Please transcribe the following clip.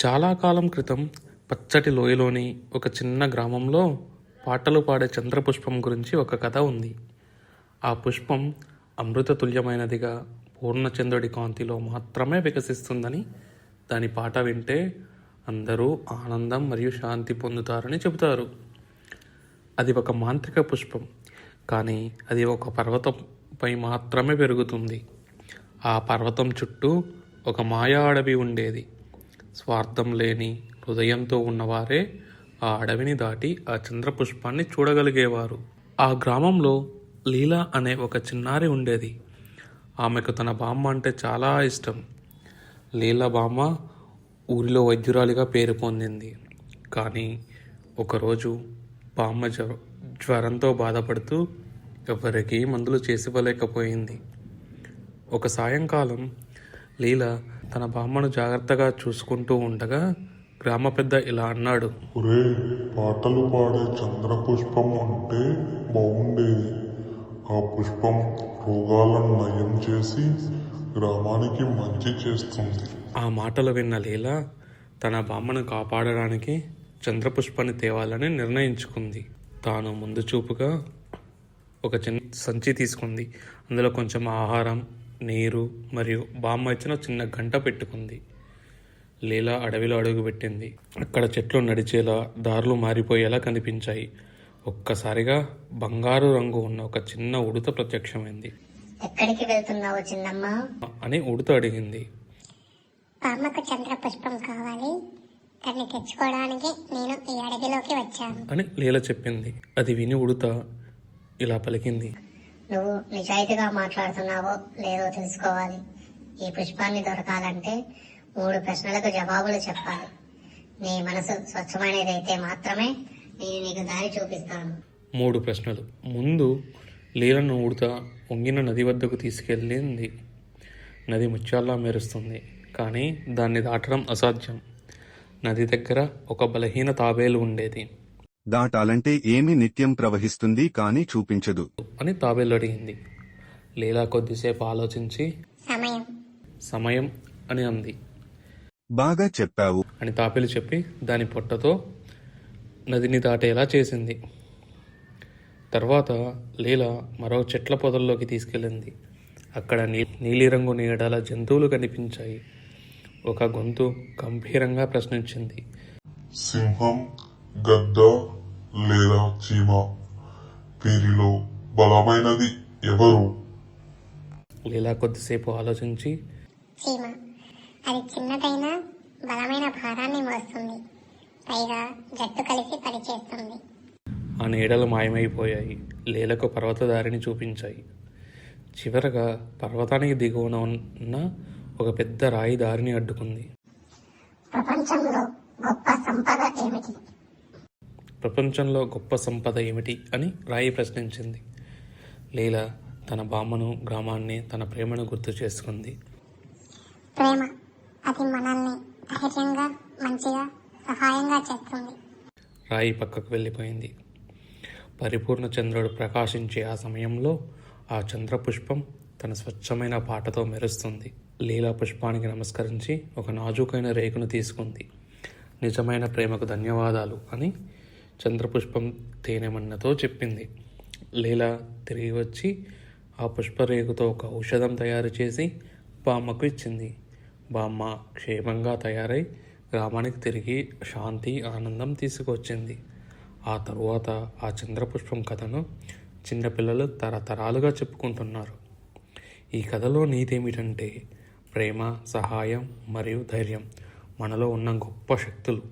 చాలా కాలం క్రితం పచ్చటి లోయలోని ఒక చిన్న గ్రామంలో పాటలు పాడే చంద్రపుష్పం గురించి ఒక కథ ఉంది. ఆ పుష్పం అమృతతుల్యమైనదిగా పూర్ణచంద్రుడి కాంతిలో మాత్రమే వికసిస్తుందని, దాని పాట వింటే అందరూ ఆనందం మరియు శాంతి పొందుతారని చెబుతారు. అది ఒక మాంత్రిక పుష్పం, కానీ అది ఒక పర్వతంపై మాత్రమే పెరుగుతుంది. ఆ పర్వతం చుట్టూ ఒక మాయా అడవి ఉండేది. స్వార్థం లేని హృదయంతో ఉన్నవారే ఆ అడవిని దాటి ఆ చంద్రపుష్పాన్ని చూడగలిగేవారు. ఆ గ్రామంలో లీలా అనే ఒక చిన్నారి ఉండేది. ఆమెకు తన బామ్మ అంటే చాలా ఇష్టం. లీలా బామ్మ ఊరిలో వైద్యురాలిగా పేరు పొందింది. కానీ ఒకరోజు బామ్మ జ్వరంతో బాధపడుతూ ఎవరికీ మందులు చేసివ్వలేకపోయింది. ఒక సాయంకాలం లీలా తన బామ్మను జాగ్రత్తగా చూసుకుంటూ ఉండగా గ్రామ పెద్ద ఇలా అన్నాడు. ఒరే, పాటలు పాడే చంద్రపుష్పం ఉంటే బాగుండేది. ఆ పుష్పం రోగాలను నయం చేసి గ్రామానికి మంచి చేస్తుంది. ఆ మాటలు విన్న లీలా తన బామ్మను కాపాడడానికి చంద్రపుష్పాన్ని తేవాలని నిర్ణయించుకుంది. తాను ముందు చూపుగా ఒక చిన్న సంచి తీసుకుంది. అందులో కొంచెం ఆహారం, నీరు మరియు బామ్మ ఇచ్చిన చిన్న గంట పెట్టుకుంది. లీలా అడవిలో అడుగుపెట్టింది. అక్కడ చెట్లు నడిచేలా, దారులు మారిపోయేలా కనిపించాయి. ఒక్కసారిగా బంగారు రంగు ఉన్న ఒక చిన్న ఉడుత ప్రత్యక్షమైంది. ఎక్కడికి వెళ్తున్నావు చిన్నమ్మ అని ఉడుత అడిగింది. బామ్మకు చంద్ర పుష్పం కావాలి, దాన్ని తెచ్చుకోవడానికి నేను ఈ అడవిలోకి వచ్చాను అని లీల చెప్పింది. అది విని ఉడుత ఇలా పలికింది. నువ్వు నిజాయితీగా మాట్లాడుతున్నావో లేదో తెలుసుకోవాలి. ఈ పుష్పాన్ని దొరకాలంటే 3 ప్రశ్నలకు జవాబులు చెప్పాలి. నీ మనసు స్వచ్ఛమైనదైతే మాత్రమే నేను నీకు దారి చూపిస్తాను. 3 ప్రశ్నలు. ముందు లీలను ఉడుత వంగిన నది వద్దకు తీసుకెళ్ళింది. నది ముత్యాల్లా మెరుస్తుంది, కానీ దాన్ని దాటడం అసాధ్యం. నది దగ్గర ఒక బలహీన తాబేలు ఉండేది. దాటాలంటే ఏమి నిత్యం ప్రవహిస్తుంది కానీ చూపించదు అని తాబేలు అడిగింది. లీలా కొద్దిసేపు ఆలోచించి సమయం అని అంది. బాగా చెప్పావు అని తాబేలు చెప్పి దాని పొట్టతో నదిని దాటేలా చేసింది. తర్వాత లీలా మరో చెట్ల పొదల్లోకి తీసుకెళ్ళింది. అక్కడ నీలిరంగు నీడల జంతువులు కనిపించాయి. ఒక గొంతు గంభీరంగా ప్రశ్నించింది. సింహం, గద్ద లేదా చీమ, వీరిలో బలమైనది ఎవరు? లీలా కొద్దిసేపు ఆలోచించి చీమ, అది చిన్నదైనా బలమైన భారాన్ని మోస్తుంది, పైగా జట్టు కలిసి పనిచేస్తుంది. ఆ నీడలు మాయమైపోయాయి. లీలకు పర్వతదారిని చూపించాయి. చివరగా పర్వతానికి దిగువన ఉన్న ఒక పెద్ద రాయి దారిని అడ్డుకుంది. ప్రపంచంలో గొప్ప సంపద ఏమిటి అని రాయి ప్రశ్నించింది. లీలా తన బామ్మను, గ్రామాన్ని, తన ప్రేమను గుర్తు చేసుకుంది. ప్రేమ, అది మనల్ని ధైర్యంగా, మంచిగా, సహాయంగా చేస్తుంది. రాయి పక్కకు వెళ్ళిపోయింది. పరిపూర్ణ చంద్రుడు ప్రకాశించే ఆ సమయంలో ఆ చంద్రపుష్పం తన స్వచ్ఛమైన పాటతో మెరుస్తుంది. లీలా పుష్పానికి నమస్కరించి ఒక నాజూకైన రేకును తీసుకుంది. నిజమైన ప్రేమకు ధన్యవాదాలు అని చంద్రపుష్పం తేనెమన్నతో చెప్పింది. లీలా తిరిగి వచ్చి ఆ పుష్పరేకుతో ఒక ఔషధం తయారు చేసి బామ్మకు ఇచ్చింది. బామ్మ క్షేమంగా తయారై గ్రామానికి తిరిగి శాంతి, ఆనందం తీసుకొచ్చింది. ఆ తరువాత ఆ చంద్రపుష్పం కథను చిన్నపిల్లలు తరతరాలుగా చెప్పుకుంటున్నారు. ఈ కథలో నీతి ఏమిటంటే, ప్రేమ, సహాయం మరియు ధైర్యం మనలో ఉన్న గొప్ప శక్తులు.